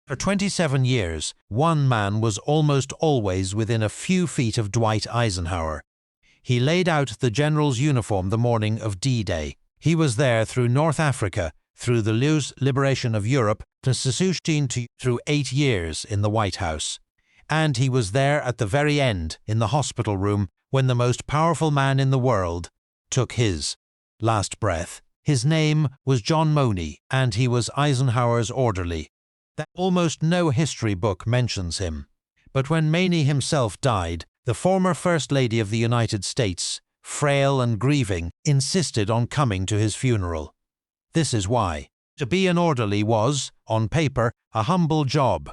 For 27 years, one man was almost always within a few feet of Dwight Eisenhower. He laid out the general's uniform the morning of D-Day. He was there through North Africa, through the loose liberation of Europe, to Sissutin, through 8 years in the White House. And he was there at the very end, in the hospital room, when the most powerful man in the world took his last breath. His name was John Moaney, and he was Eisenhower's orderly. Almost no history book mentions him. But when Mamie himself died, the former First Lady of the United States, frail and grieving, insisted on coming to his funeral. This is why. To be an orderly was, on paper, a humble job.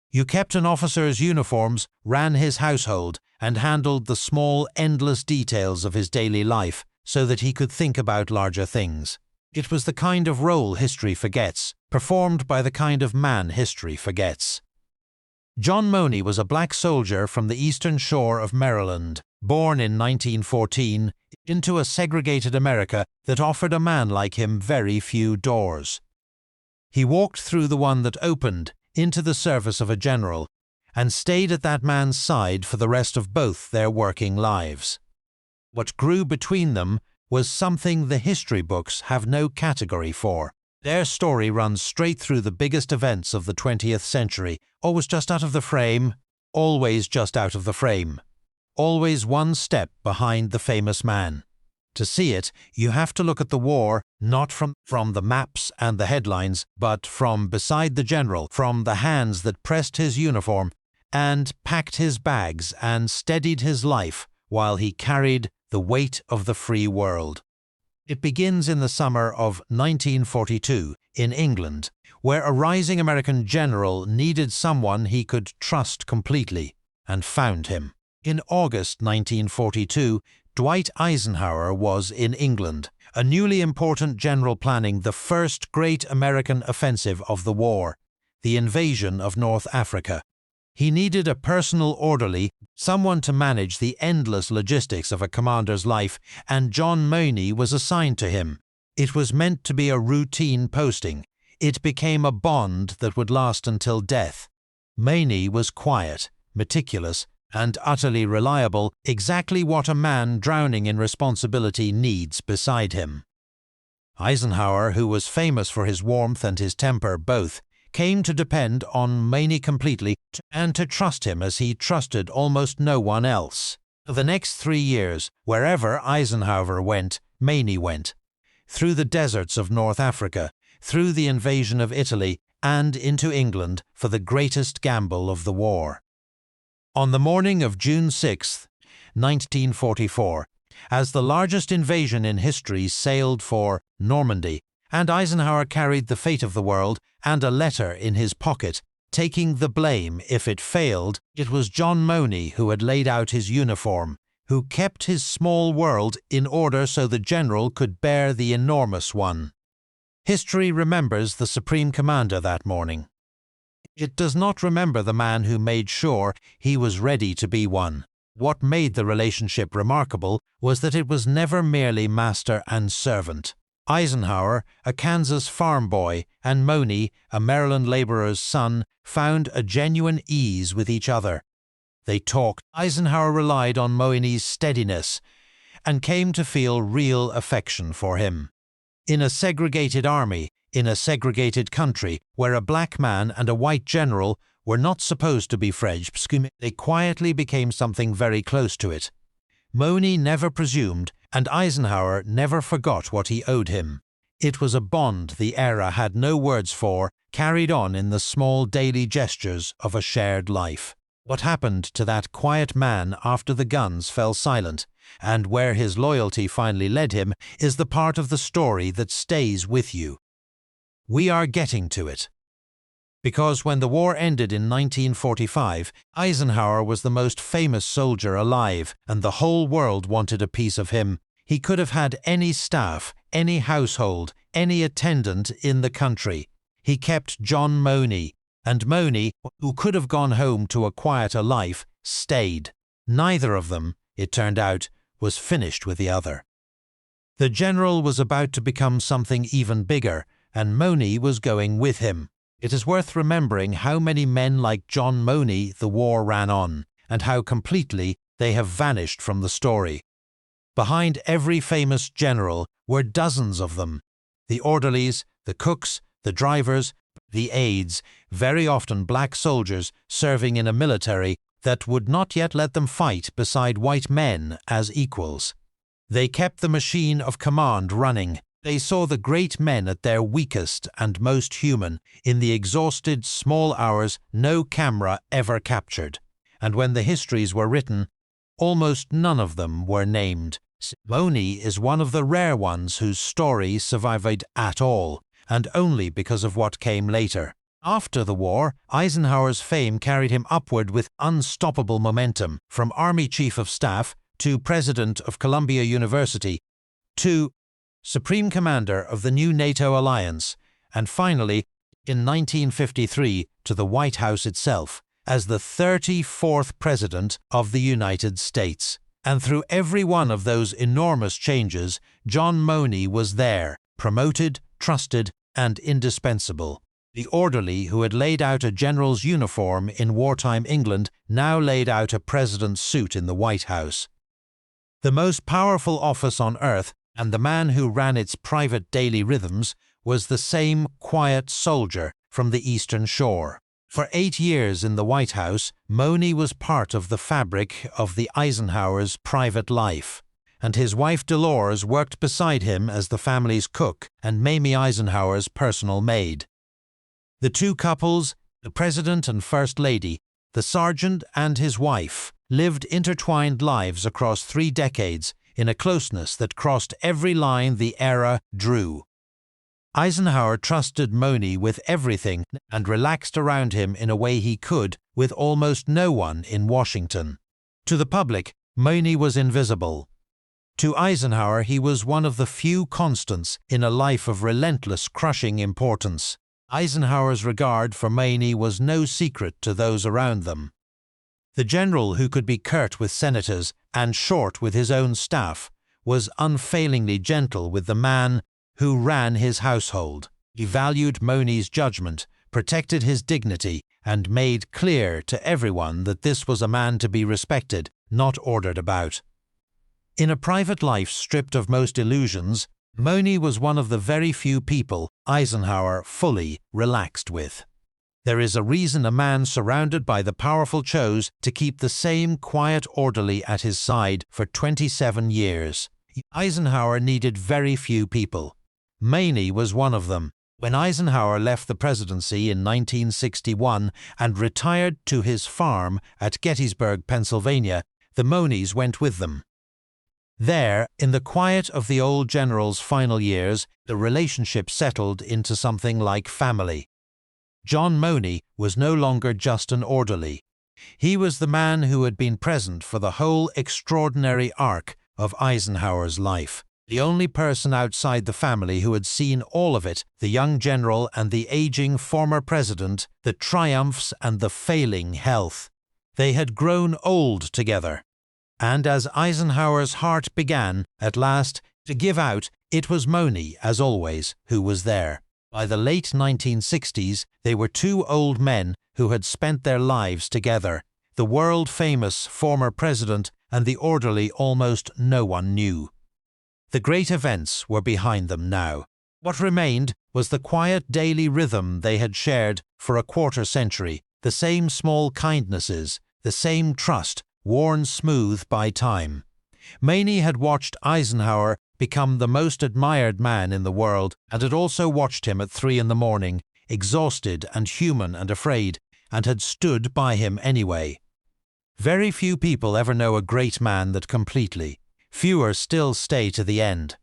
You kept an officer's uniforms, ran his household, and handled the small, endless details of his daily life so that he could think about larger things. It was the kind of role history forgets, performed by the kind of man history forgets. John Moaney was a black soldier from the eastern shore of Maryland, born in 1914 into a segregated America that offered a man like him very few doors. He walked through the one that opened into the service of a general and stayed at that man's side for the rest of both their working lives. What grew between them was something the history books have no category for. Their story runs straight through the biggest events of the 20th century, always just out of the frame, always just out of the frame, always one step behind the famous man. To see it, you have to look at the war not from the maps and the headlines, but from beside the general, from the hands that pressed his uniform and packed his bags and steadied his life while he carried the weight of the free world. It begins in the summer of 1942 in England, where a rising American general needed someone he could trust completely, and found him. In August 1942, Dwight Eisenhower was in England, a newly important general planning the first great American offensive of the war, the invasion of North Africa. He needed a personal orderly, someone to manage the endless logistics of a commander's life, and John Moaney was assigned to him. It was meant to be a routine posting. It became a bond that would last until death. Moaney was quiet, meticulous, and utterly reliable, exactly what a man drowning in responsibility needs beside him. Eisenhower, who was famous for his warmth and his temper both, came to depend on Moaney completely and to trust him as he trusted almost no one else. For the next 3 years, wherever Eisenhower went, Moaney went. Through the deserts of North Africa, through the invasion of Italy, and into England for the greatest gamble of the war. On the morning of June 6, 1944, as the largest invasion in history sailed for Normandy, and Eisenhower carried the fate of the world and a letter in his pocket, taking the blame if it failed, it was John Moaney who had laid out his uniform, who kept his small world in order so the general could bear the enormous one. History remembers the Supreme Commander that morning. It does not remember the man who made sure he was ready to be one. What made the relationship remarkable was that it was never merely master and servant. Eisenhower, a Kansas farm boy, and Moaney, a Maryland laborer's son, found a genuine ease with each other. They talked. Eisenhower relied on Moaney's steadiness and came to feel real affection for him. In a segregated army, in a segregated country, where a black man and a white general were not supposed to be friends, they quietly became something very close to it. Moaney never presumed, and Eisenhower never forgot what he owed him. It was a bond the era had no words for, carried on in the small daily gestures of a shared life. What happened to that quiet man after the guns fell silent, and where his loyalty finally led him, is the part of the story that stays with you. We are getting to it. Because when the war ended in 1945, Eisenhower was the most famous soldier alive, and the whole world wanted a piece of him. He could have had any staff, any household, any attendant in the country. He kept John Moaney, and Moaney, who could have gone home to a quieter life, stayed. Neither of them, it turned out, was finished with the other. The general was about to become something even bigger, and Moaney was going with him. It is worth remembering how many men like John Moaney the war ran on, and how completely they have vanished from the story. Behind every famous general were dozens of them. The orderlies, the cooks, the drivers, the aides, very often black soldiers serving in a military that would not yet let them fight beside white men as equals. They kept the machine of command running. They saw the great men at their weakest and most human, in the exhausted small hours no camera ever captured. And when the histories were written, almost none of them were named. Moaney is one of the rare ones whose story survived at all, and only because of what came later. After the war, Eisenhower's fame carried him upward with unstoppable momentum, from Army Chief of Staff to President of Columbia University to Supreme Commander of the new NATO alliance, and finally, in 1953, to the White House itself, as the 34th President of the United States. And through every one of those enormous changes, John Moaney was there, promoted, trusted, and indispensable. The orderly who had laid out a general's uniform in wartime England now laid out a president's suit in the White House. The most powerful office on earth, and the man who ran its private daily rhythms, was the same quiet soldier from the Eastern Shore. For 8 years in the White House, Moaney was part of the fabric of the Eisenhowers' private life, and his wife Dolores worked beside him as the family's cook and Mamie Eisenhower's personal maid. The two couples, the President and First Lady, the Sergeant and his wife, lived intertwined lives across 3 decades in a closeness that crossed every line the era drew. Eisenhower trusted Moaney with everything and relaxed around him in a way he could with almost no one in Washington. To the public, Moaney was invisible. To Eisenhower, he was one of the few constants in a life of relentless, crushing importance. Eisenhower's regard for Moaney was no secret to those around them. The general who could be curt with senators and short with his own staff was unfailingly gentle with the man who ran his household. He valued Moaney's judgment, protected his dignity, and made clear to everyone that this was a man to be respected, not ordered about. In a private life stripped of most illusions, Moaney was one of the very few people Eisenhower fully relaxed with. There is a reason a man surrounded by the powerful chose to keep the same quiet orderly at his side for 27 years. Eisenhower needed very few people. Moaney was one of them. When Eisenhower left the presidency in 1961 and retired to his farm at Gettysburg, Pennsylvania, the Moaneys went with them. There, in the quiet of the old general's final years, the relationship settled into something like family. John Moaney was no longer just an orderly. He was the man who had been present for the whole extraordinary arc of Eisenhower's life. The only person outside the family who had seen all of it, the young general and the aging former president, the triumphs and the failing health. They had grown old together. And as Eisenhower's heart began, at last, to give out, it was Moaney, as always, who was there. By the late 1960s, they were 2 old men who had spent their lives together, the world-famous former president and the orderly almost no one knew. The great events were behind them now. What remained was the quiet daily rhythm they had shared for a quarter century, the same small kindnesses, the same trust, worn smooth by time. Moaney had watched Eisenhower become the most admired man in the world, and had also watched him at 3 in the morning, exhausted and human and afraid, and had stood by him anyway. Very few people ever know a great man that completely. Fewer still stay to the end.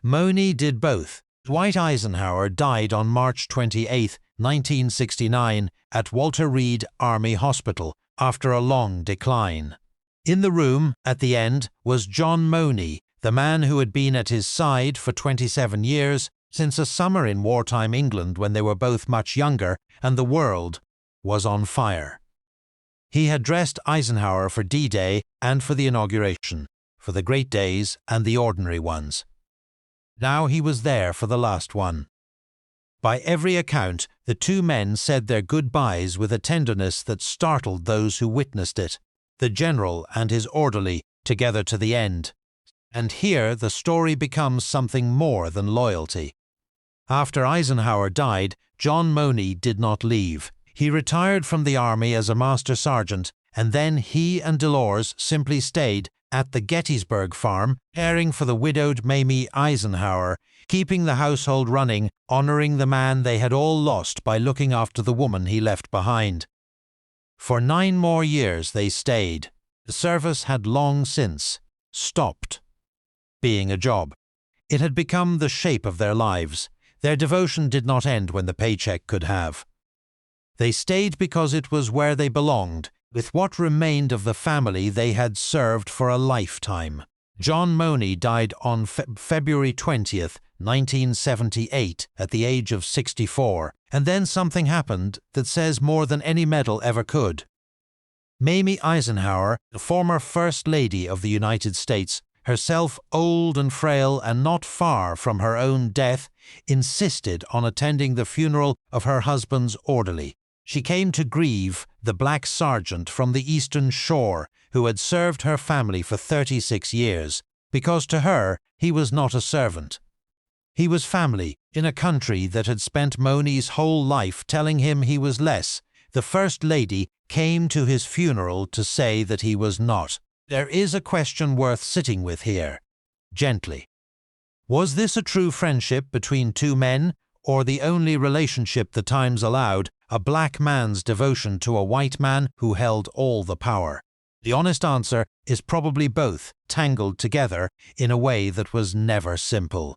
Moaney did both. Dwight Eisenhower died on March 28, 1969, at Walter Reed Army Hospital after a long decline. In the room, at the end, was John Moaney, the man who had been at his side for 27 years, since a summer in wartime England when they were both much younger and the world was on fire. He had dressed Eisenhower for D-Day and for the inauguration, for the great days and the ordinary ones. Now he was there for the last one. By every account, the two men said their goodbyes with a tenderness that startled those who witnessed it, the general and his orderly together to the end. And here the story becomes something more than loyalty. After Eisenhower died, John Moaney did not leave. He retired from the army as a master sergeant, and then he and Dolores simply stayed at the Gettysburg farm, caring for the widowed Mamie Eisenhower, keeping the household running, honoring the man they had all lost by looking after the woman he left behind. For 9 more years they stayed. The service had long since stopped being a job. It had become the shape of their lives. Their devotion did not end when the paycheck could have. They stayed because it was where they belonged, with what remained of the family they had served for a lifetime. John Moaney died on February 20th, 1978, at the age of 64, and then something happened that says more than any medal ever could. Mamie Eisenhower, the former First Lady of the United States, herself old and frail and not far from her own death, insisted on attending the funeral of her husband's orderly. She came to grieve the black sergeant from the Eastern Shore who had served her family for 36 years, because to her he was not a servant. He was family in a country that had spent Moaney's whole life telling him he was less. The First Lady came to his funeral to say that he was not. There is a question worth sitting with here, gently. Was this a true friendship between two men, or the only relationship the times allowed, a black man's devotion to a white man who held all the power? The honest answer is probably both, tangled together in a way that was never simple.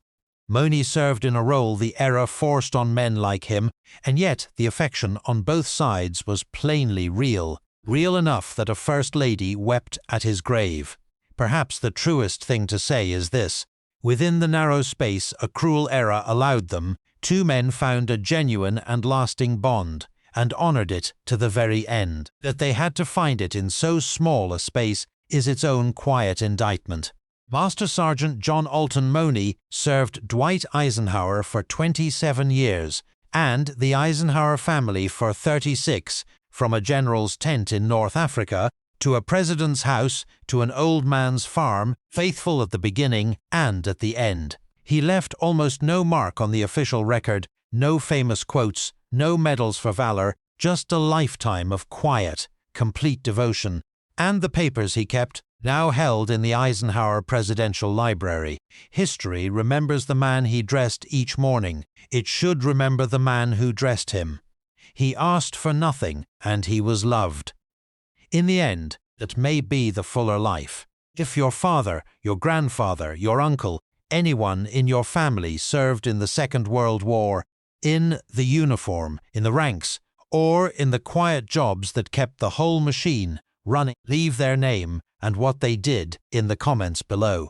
Moaney served in a role the era forced on men like him, and yet the affection on both sides was plainly real. Real enough that a First Lady wept at his grave. Perhaps the truest thing to say is this: within the narrow space a cruel era allowed them, two men found a genuine and lasting bond, and honored it to the very end. That they had to find it in so small a space is its own quiet indictment. Master Sergeant John Alton Moaney served Dwight Eisenhower for 27 years, and the Eisenhower family for 36, from a general's tent in North Africa, to a president's house, to an old man's farm, faithful at the beginning and at the end. He left almost no mark on the official record, no famous quotes, no medals for valor, just a lifetime of quiet, complete devotion. And the papers he kept, now held in the Eisenhower Presidential Library. History remembers the man he dressed each morning. It should remember the man who dressed him. He asked for nothing, and he was loved. In the end, that may be the fuller life. If your father, your grandfather, your uncle, anyone in your family served in the Second World War, in the uniform, in the ranks, or in the quiet jobs that kept the whole machine running, leave their name and what they did in the comments below.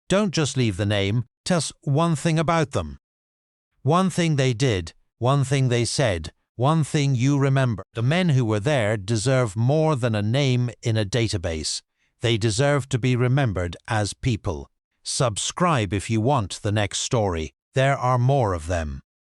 Don't just leave the name, tell us one thing about them. One thing they did, one thing they said, one thing you remember. The men who were there deserve more than a name in a database. They deserve to be remembered as people. Subscribe if you want the next story. There are more of them.